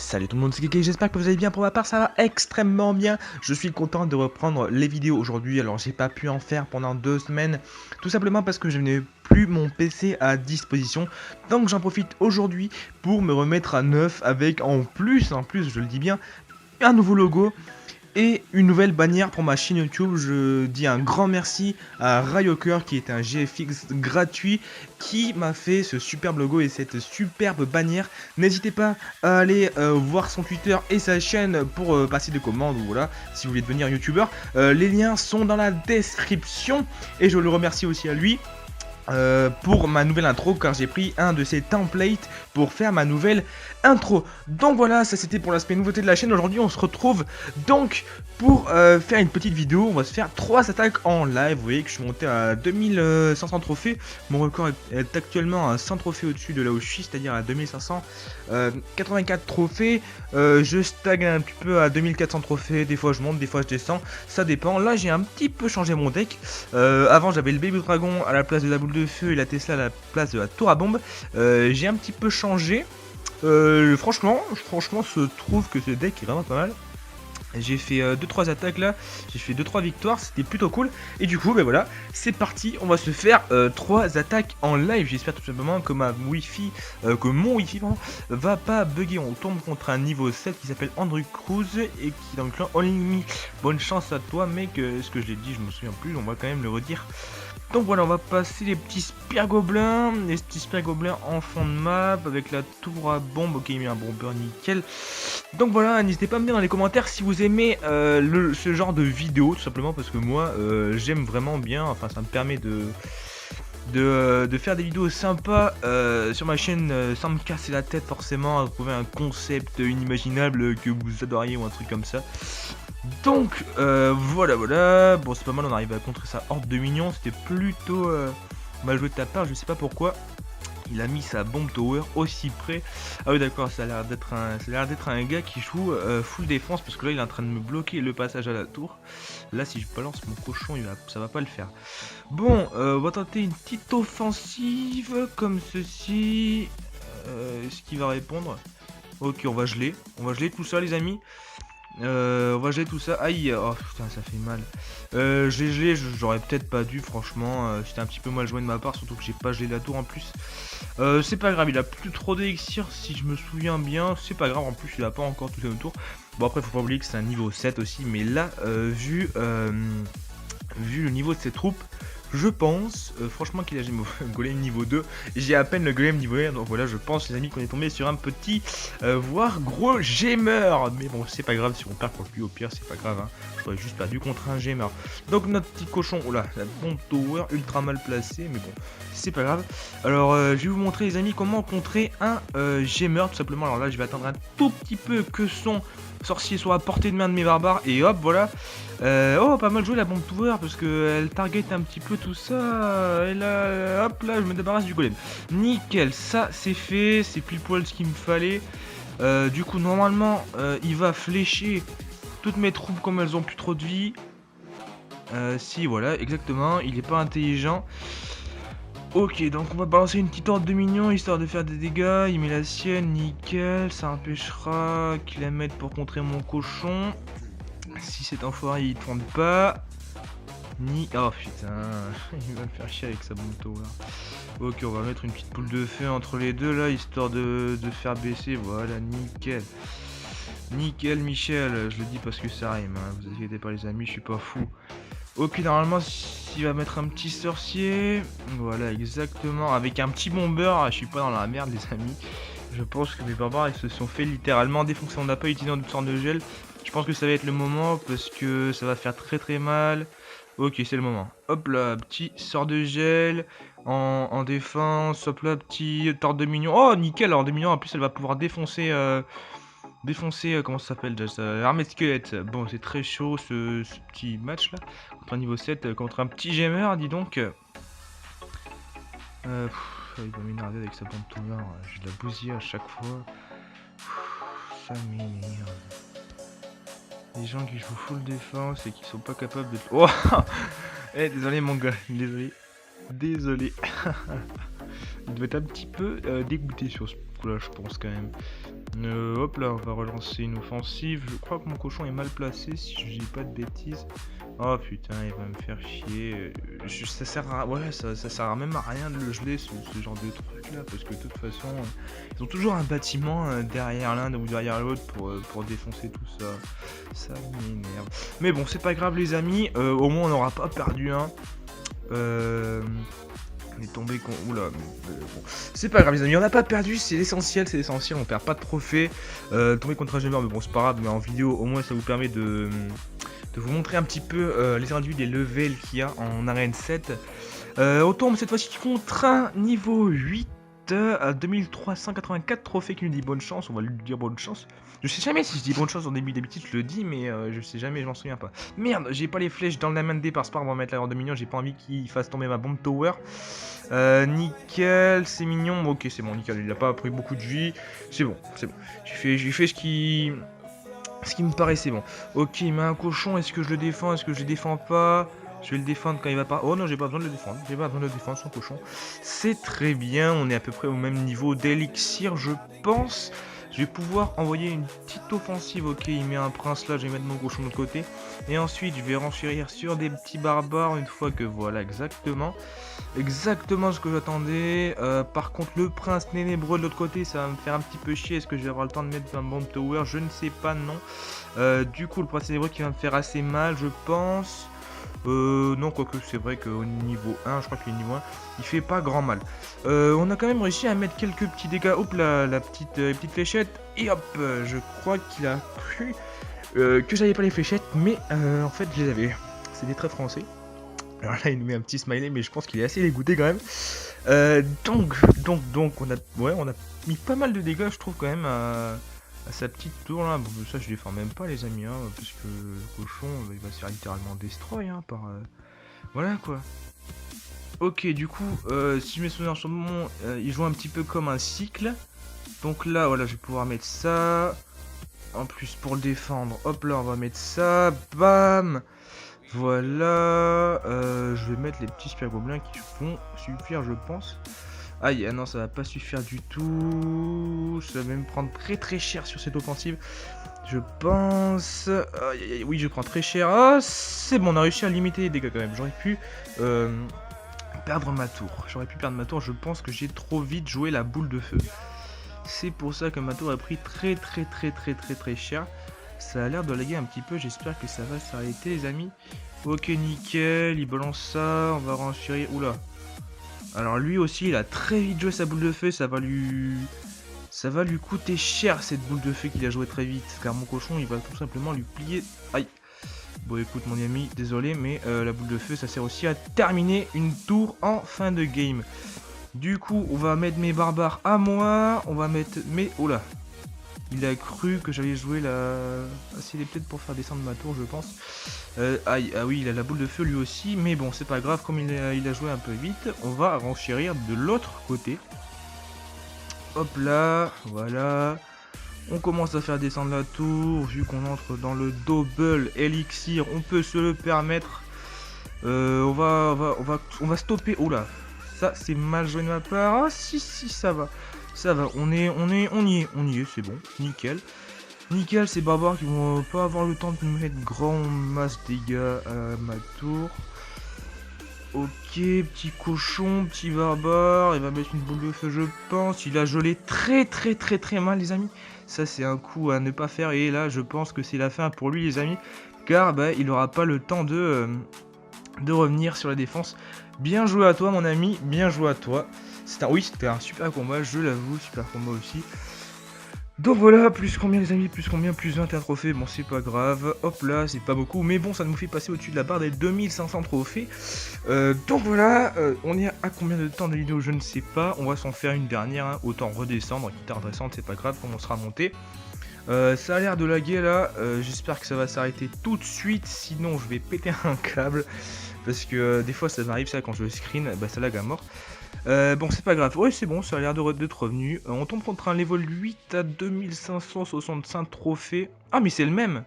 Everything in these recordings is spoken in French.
Salut tout le monde, c'est Keke, j'espère que vous allez bien. Pour ma part, ça va extrêmement bien. Je suis content de reprendre les vidéos aujourd'hui. Alors, j'ai pas pu en faire pendant 2 semaines, tout simplement parce que je n'ai plus mon PC à disposition. Donc, j'en profite aujourd'hui pour me remettre à neuf avec en plus, je le dis bien, un nouveau logo et une nouvelle bannière pour ma chaîne YouTube. Je dis un grand merci à Ryoker qui est un GFX gratuit qui m'a fait ce superbe logo et cette superbe bannière. N'hésitez pas à aller voir son Twitter et sa chaîne pour passer des commandes ou voilà, si vous voulez devenir YouTuber. Les liens sont dans la description et je le remercie aussi à lui. Pour ma nouvelle intro, car j'ai pris un de ses templates pour faire ma nouvelle intro. Donc voilà, ça c'était pour l'aspect nouveauté de la chaîne. Aujourd'hui on se retrouve donc pour faire une petite vidéo. On va se faire 3 attaques en live. Vous voyez que je suis monté à 2500 trophées. Mon record est actuellement à 100 trophées au-dessus de là où je suis, c'est-à-dire à 2584 trophées. Je stagne un petit peu à 2400 trophées. Des fois je monte, des fois je descends, ça dépend. Là j'ai un petit peu changé mon deck. Avant j'avais le Baby Dragon à la place de la boule de feu et la Tesla à la place de la tour à bombe. J'ai un petit peu changé. Franchement, je trouve que ce deck est vraiment pas mal. J'ai fait 2-3 attaques là, j'ai fait 2-3 victoires, c'était plutôt cool. Et du coup, ben voilà, c'est parti, on va se faire 3 attaques en live. J'espère tout simplement que mon wifi pardon, va pas bugger. On tombe contre un niveau 7 qui s'appelle Andrew Cruz et qui est dans le clan All Enemy. Bonne chance à toi mec, ce que je l'ai dit, je me souviens plus, on va quand même le redire. Donc voilà, on va passer les petits Spear Gobelins, en fond de map avec la tour à bombe. Ok, il met un bombeur nickel. Donc voilà, n'hésitez pas à me dire dans les commentaires si vous aimez ce genre de vidéo, tout simplement parce que moi j'aime vraiment bien. Enfin, ça me permet de faire des vidéos sympas sur ma chaîne sans me casser la tête forcément à trouver un concept inimaginable que vous adoriez ou un truc comme ça. Donc voilà, bon c'est pas mal, on arrive à contrer sa horde de minions, c'était plutôt mal joué de ta part, je sais pas pourquoi. Il a mis sa bombe tower aussi près. Ah oui d'accord, ça a l'air d'être un gars qui joue full défense parce que là il est en train de me bloquer le passage à la tour. Là si je balance mon cochon, ça va pas le faire. Bon, on va tenter une petite offensive comme ceci. Est-ce qu'il va répondre? Ok, on va geler tout ça les amis. On va geler tout ça. Aïe, oh putain, ça fait mal. J'ai gelé, j'aurais peut-être pas dû, franchement. C'était un petit peu mal joué de ma part, surtout que j'ai pas gelé la tour en plus. C'est pas grave, il a plus trop d'élixir si je me souviens bien. C'est pas grave, en plus, il a pas encore tout le tour. Bon, après, faut pas oublier que c'est un niveau 7 aussi, mais là, vu le niveau de ses troupes, je pense franchement qu'il a golem niveau 2. J'ai à peine le golem niveau 1. Donc voilà, je pense les amis qu'on est tombé sur un petit voire gros gamer. Mais bon, c'est pas grave si on perd contre lui, au pire c'est pas grave hein. J'aurais juste perdu contre un gamer. Donc notre petit cochon, oh là, la bombe tower ultra mal placée. Mais bon, c'est pas grave. Alors je vais vous montrer les amis comment contrer un gamer tout simplement. Alors là je vais attendre un tout petit peu que son sorcier soit à portée de main de mes barbares. Et hop voilà. Oh pas mal joué la bombe tower parce que elle target un petit peu tout ça. Et là hop là je me débarrasse du golem. Nickel, ça c'est fait, c'est pile poil ce qu'il me fallait. Du coup normalement il va flécher toutes mes troupes comme elles ont plus trop de vie. Si voilà exactement, il est pas intelligent. Ok, donc on va balancer une petite horde de minions histoire de faire des dégâts. Il met la sienne, nickel. Ça empêchera qu'il la mette pour contrer mon cochon. Si cet enfoiré il tourne pas. Oh putain, il va me faire chier avec sa bombe tower. Ok, on va mettre une petite boule de feu entre les deux là, histoire de faire baisser. Voilà, nickel. Nickel Michel, je le dis parce que ça rime, hein. Vous inquiétez pas les amis, je suis pas fou. Ok, normalement, il va mettre un petit sorcier. Voilà, exactement. Avec un petit bomber. Je suis pas dans la merde, les amis. Je pense que mes barbares, ils se sont fait littéralement défoncer. On n'a pas utilisé notre sort de gel. Je pense que ça va être le moment parce que ça va faire très mal. Ok, c'est le moment. Hop là, petit sort de gel en défense. Hop là, petit tord de mignon. Oh, nickel, alors de mignon. En plus, elle va pouvoir défoncer... comment ça s'appelle déjà ça, l'armée de squelette. Bon, c'est très chaud ce petit match là. Contre un niveau 7, contre un petit gamer, dis donc. Il va m'énerver avec sa bombe tower. J'ai de la bousiller à chaque fois. Ça m'énerve. Les gens qui jouent full défense et qui sont pas capables de... Oh désolé mon gars, désolé. Il doit être un petit peu dégoûté sur ce coup là, je pense quand même. Hop là, on va relancer une offensive. Je crois que mon cochon est mal placé, si je dis pas de bêtises. Oh putain, il va me faire chier. Ça sert à... Ouais, ça sert même à rien de le geler, ce genre de truc là, parce que de toute façon, ils ont toujours un bâtiment derrière l'un ou derrière l'autre pour défoncer tout ça. Ça m'énerve. Mais bon, c'est pas grave les amis, au moins on n'aura pas perdu un. On est tombé con... Oula, bon. C'est pas grave les amis, on n'a pas perdu, c'est l'essentiel, on perd pas de trophée. Tomber contre un gemeur, mais bon c'est pas grave, mais en vidéo au moins ça vous permet de vous montrer un petit peu les individus des levels qu'il y a en arène 7. On tombe cette fois-ci contre un niveau 8 à 2384 trophées qui nous dit bonne chance, on va lui dire bonne chance. Je sais jamais si je dis bonne chance en début d'habitude, je le dis, mais je sais jamais, je m'en souviens pas. Merde, j'ai pas les flèches dans la main de départ, c'est pas grave, on va mettre la hors de mignon, j'ai pas envie qu'il fasse tomber ma bombe tower. Nickel, c'est mignon, ok c'est bon, nickel, il a pas pris beaucoup de vie, c'est bon, c'est bon. J'ai fait ce qui me paraissait bon. Ok, il met un cochon, est-ce que je le défends, est-ce que je le défends pas? Je vais le défendre quand il va pas... Oh non, j'ai pas besoin de le défendre. J'ai pas besoin de le défendre, son cochon. C'est très bien, on est à peu près au même niveau d'élixir, je pense. Je vais pouvoir envoyer une petite offensive. Ok, il met un prince là, je vais mettre mon cochon de l'autre côté. Et ensuite, je vais renchérir sur des petits barbares une fois que... Voilà, exactement. Exactement ce que j'attendais. Par contre, le prince ténébreux de l'autre côté, ça va me faire un petit peu chier. Est-ce que je vais avoir le temps de mettre un bomb tower? Je ne sais pas, non. Du coup, le prince ténébreux qui va me faire assez mal, je pense. Non, quoique c'est vrai qu'au niveau 1, je crois qu'il est niveau 1, il fait pas grand mal. On a quand même réussi à mettre quelques petits dégâts. Hop, la petite fléchette. Et hop, je crois qu'il a cru que j'avais pas les fléchettes, mais en fait, je les avais. C'était très français. Alors là, il nous met un petit smiley, mais je pense qu'il est assez dégoûté quand même. Donc, on a mis pas mal de dégâts, je trouve, quand même, à sa petite tour là. Bon, ça, je les défends même pas, les amis, hein, parce que le cochon, il va se faire littéralement destroy, hein, par... Voilà, quoi. Ok, du coup, si je me souviens sur le moment, il joue un petit peu comme un cycle. Donc là, voilà, je vais pouvoir mettre ça. En plus, pour le défendre, hop là, on va mettre ça. Bam! Voilà, je vais mettre les petits super gobelins qui vont suffire, je pense. Aïe, ah non, ça va pas suffire du tout. Ça va même prendre très très cher sur cette offensive. Je pense... Aïe, aïe, oui, je prends très cher. Ah, c'est bon, on a réussi à limiter les dégâts quand même. J'aurais pu perdre ma tour. Je pense que j'ai trop vite joué la boule de feu. C'est pour ça que ma tour a pris très cher. Ça a l'air de laguer un petit peu, j'espère que ça va s'arrêter les amis. Ok, nickel, il balance ça, on va renchérir. Oula. Alors lui aussi, il a très vite joué sa boule de feu, ça va lui coûter cher cette boule de feu qu'il a joué très vite. Car mon cochon, il va tout simplement lui plier. Aïe. Bon écoute mon ami, désolé, mais la boule de feu, ça sert aussi à terminer une tour en fin de game. Du coup, on va mettre mes barbares à moi, on va mettre mes... Oula. Il a cru que j'allais jouer la... Ah, c'est peut-être pour faire descendre ma tour, je pense. Aïe, ah oui, il a la boule de feu lui aussi. Mais bon, c'est pas grave, comme il a joué un peu vite. On va renchérir de l'autre côté. Hop là, voilà. On commence à faire descendre la tour. Vu qu'on entre dans le double élixir, on peut se le permettre. On va stopper. Oh là, ça c'est mal joué de ma part. Ah si, ça va. Ça va, on y est, c'est bon, nickel. Nickel, ces barbares qui vont pas avoir le temps de nous mettre grand masse dégâts à ma tour. Ok, petit cochon, petit barbare, il va mettre une boule de feu je pense. Il a gelé très mal les amis. Ça c'est un coup à ne pas faire et là je pense que c'est la fin pour lui les amis. Car bah, il aura pas le temps de revenir sur la défense. Bien joué à toi mon ami, bien joué à toi. Oui, c'était un super combat, je l'avoue, super combat aussi. Donc voilà, plus combien les amis, plus 21 trophées, bon c'est pas grave, hop là, c'est pas beaucoup, mais bon ça nous fait passer au-dessus de la barre des 2500 trophées. Donc voilà, on est à combien de temps de vidéo, je ne sais pas, on va s'en faire une dernière, hein. Autant redescendre, quitte à redescendre, c'est pas grave, comme on sera monté. Ça a l'air de laguer là, j'espère que ça va s'arrêter tout de suite, sinon je vais péter un câble. Parce que des fois ça m'arrive ça quand je screen, bah ça lag à mort. Bon c'est pas grave, ouais c'est bon, ça a l'air d'être revenu. On tombe contre un level 8 à 2565 trophées. Ah mais c'est le même.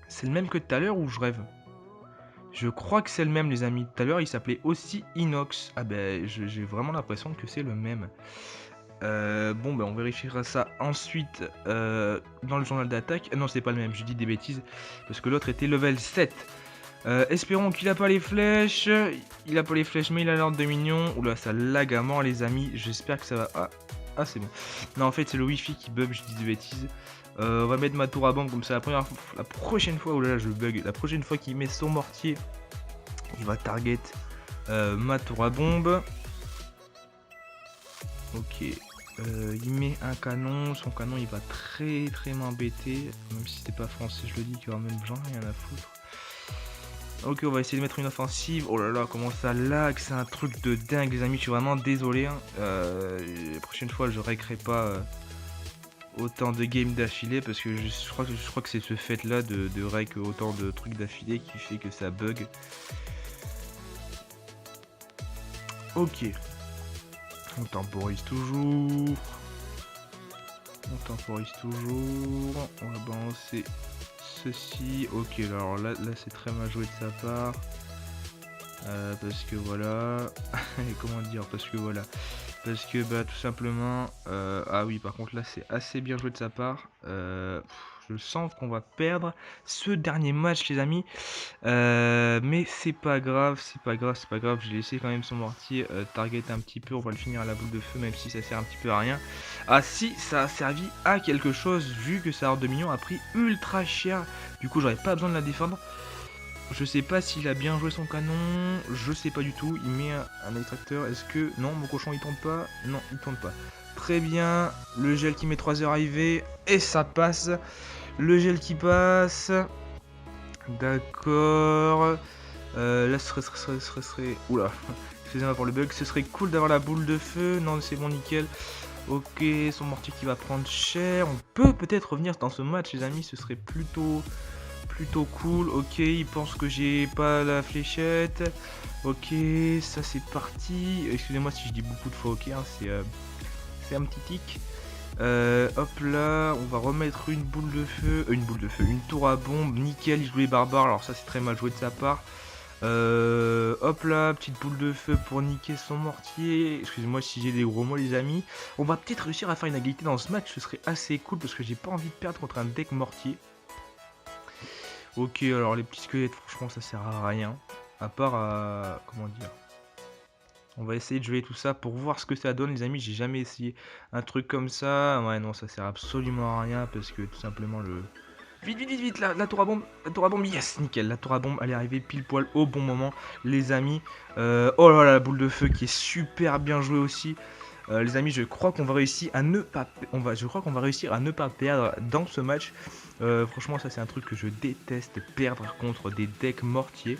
C'est le même que tout à l'heure ou je rêve? Je crois que c'est le même les amis. Tout à l'heure il s'appelait aussi Inox. Ah ben j'ai vraiment l'impression que c'est le même. Bon, on vérifiera ça ensuite dans le journal d'attaque. Non, c'est pas le même, je dis des bêtises. Parce que l'autre était level 7. Espérons qu'il a pas les flèches. Il a pas les flèches, mais il a l'ordre de mignon. Oula, ça lag à mort, les amis. J'espère que ça va. Ah, c'est bon. Non, en fait, c'est le wifi qui bug, je dis des bêtises. On va mettre ma tour à bombe comme ça. La prochaine fois, oh là là, je bug. La prochaine fois qu'il met son mortier, il va target ma tour à bombe. Ok. Il met un canon. Son canon, il va très m'embêter. Même si c'était pas français, je le dis, qu'il y aura même j'en ai rien à foutre. Ok, on va essayer de mettre une offensive. Oh là là, comment ça lag, c'est un truc de dingue, les amis. Je suis vraiment désolé. Hein. La prochaine fois, je récréerai pas autant de games d'affilée parce que je crois que c'est ce fait là de rec autant de trucs d'affilée qui fait que ça bug. Ok. On temporise toujours. On va balancer ceci. Ok, alors là c'est très mal joué de sa part. Parce que voilà. Comment dire? Parce que tout simplement. Ah oui, par contre là c'est assez bien joué de sa part. Je sens qu'on va perdre ce dernier match, les amis. Mais c'est pas grave. J'ai laissé quand même son mortier target un petit peu. On va le finir à la boule de feu, même si ça sert un petit peu à rien. Ah si, ça a servi à quelque chose, vu que sa horde de minions a pris ultra cher. Du coup, j'aurais pas besoin de la défendre. Je sais pas s'il a bien joué son canon, je sais pas du tout. Il met un extracteur, est-ce que... Non, mon cochon il tourne pas. Non, il tourne pas. Très bien, le gel qui met 3 heures à arriver, et ça passe. Le gel qui passe. D'accord. Là ce serait... Oula, excusez-moi pour le bug. Ce serait cool d'avoir la boule de feu. Non, c'est bon, nickel. Ok, son mortier qui va prendre cher. On peut peut-être revenir dans ce match, les amis. Ce serait plutôt cool. Ok, il pense que j'ai pas la fléchette. Ok, ça c'est parti. Excusez-moi si je dis beaucoup de fois ok, hein, c'est un petit tic. Hop là, on va remettre une boule de feu, une tour à bombe, nickel, il joue les barbares, alors ça c'est très mal joué de sa part. Hop là, petite boule de feu pour niquer son mortier. Excusez-moi si j'ai des gros mots, les amis. On va peut-être réussir à faire une égalité dans ce match, ce serait assez cool parce que j'ai pas envie de perdre contre un deck mortier. Ok, alors les petits squelettes, franchement ça sert à rien, à part à... comment dire. On va essayer de jouer tout ça pour voir ce que ça donne, les amis. J'ai jamais essayé un truc comme ça. Ouais, non, ça sert absolument à rien parce que tout simplement le... Vite, la tour à bombe, yes, nickel. La tour à bombe, elle est arrivée pile poil au bon moment, les amis. Oh là là, la boule de feu qui est super bien jouée aussi. Les amis, je crois qu'on va réussir à ne pas perdre dans ce match. Franchement, ça c'est un truc que je déteste, perdre contre des decks mortiers.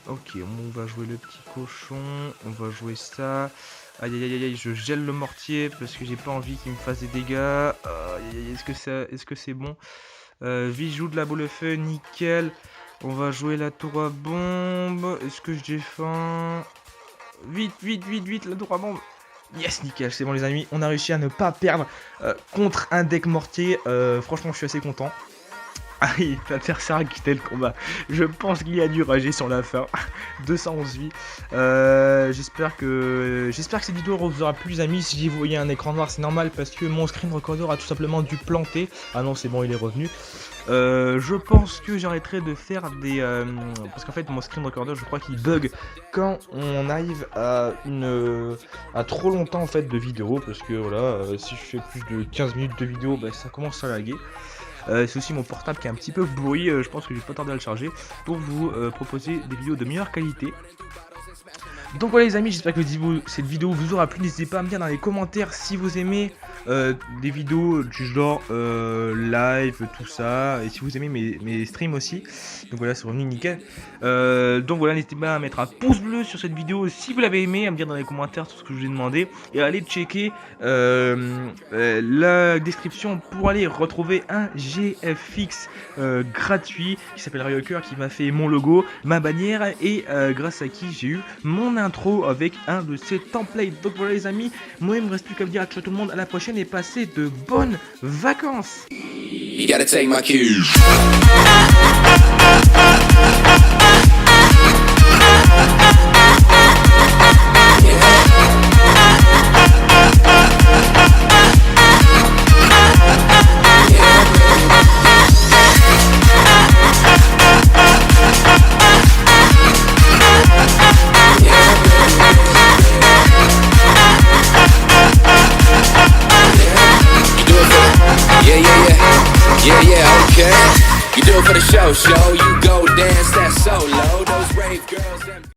Ok, on va jouer le petit cochon, on va jouer ça. Aïe, je gèle le mortier parce que j'ai pas envie qu'il me fasse des dégâts. Est-ce que c'est bon? Vite, joue de la boule de feu, nickel. On va jouer la tour à bombe. Est-ce que je défends? Vite, la tour à bombe. Yes, nickel, c'est bon les amis. On a réussi à ne pas perdre contre un deck mortier. Franchement, je suis assez content. Ah oui, l'adversaire a quitté le combat. Je pense qu'il y a du rager sur la fin. 211 vies. J'espère que cette vidéo vous aura plu, les amis. Si vous voyez un écran noir, c'est normal parce que mon screen recorder a tout simplement dû planter. Ah non, c'est bon, il est revenu. Je pense que j'arrêterai de faire des... parce qu'en fait, mon screen recorder, je crois qu'il bug quand on arrive à trop longtemps en fait de vidéo. Parce que voilà, si je fais plus de 15 minutes de vidéo, ça commence à laguer. C'est aussi mon portable qui est un petit peu pourri, je pense que je vais pas tarder à le charger pour vous proposer des vidéos de meilleure qualité. Donc voilà les amis, j'espère que cette vidéo vous aura plu. N'hésitez pas à me dire dans les commentaires si vous aimez des vidéos du genre live, tout ça, et si vous aimez mes streams aussi. Donc voilà, c'est revenu nickel. Donc voilà, n'hésitez pas à mettre un pouce bleu sur cette vidéo si vous l'avez aimé, à me dire dans les commentaires tout ce que je vous ai demandé, et à aller checker la description pour aller retrouver un GFX gratuit qui s'appelle Ryoker, qui m'a fait mon logo, ma bannière, et grâce à qui j'ai eu mon intro avec un de ces templates. Donc voilà les amis, moi il me reste plus qu'à vous dire à tout le monde à la prochaine et passez de bonnes vacances. You gotta take my cues. Yeah. Yeah, yeah, okay. You do it for the show, show. You go dance that solo. Those rave girls.